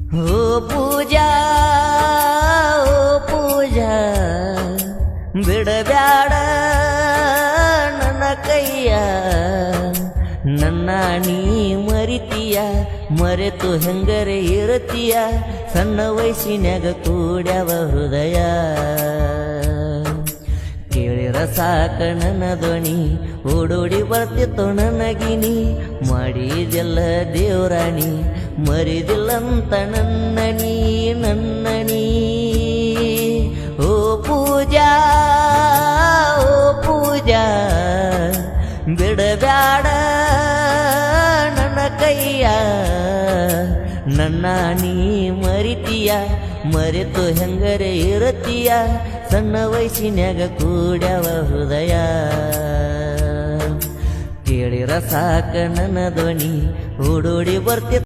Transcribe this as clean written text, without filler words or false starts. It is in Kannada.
ಓ ಪೂಜಾ ಓ ಪೂಜಾ ಬಿಡಬ್ಯಾಡ ನನ್ನ ಕೈಯ ನನ್ನ ನೀ ಮರಿತೀಯ ಮರೆತು ಹೆಂಗರೆ ಇರತೀಯ ಸಣ್ಣ ವಯಸ್ಸಿನ್ಯಾಗ ಕೂಡ್ಯಾವ ಹೃದಯ ಕೇಳಿರ ಸಾಕ ನನ್ನ ಧ್ವನಿ ಓಡೋಡಿ ಬರ್ತಿತ್ತು ನನಗಿನಿ ಮಾಡಿದೆಲ್ಲ ದೇವರಾಣಿ ಮರಿದಿಲ್ಲಂತ ನನ್ನನಿ ಓ ಪೂಜಾ ಓ ಪೂಜಾ ಬಿಡಬ್ಯಾಡ ನನ್ನ ಕೈಯ ನನ್ನ ನೀ ಮರಿತೀಯ ಮರೆತು ಹೆಂಗರೆ ಇರತೀಯ ಸಣ್ಣ ವಯಸ್ಸಿನ್ಯಾಗ ಕೂಡ್ಯಾವ ಹೃದಯ ಕೇಳಿರ ಸಾಕ ನನ್ನ ಧ್ವನಿ ಓಡೋಡಿ ಬರ್ತಿ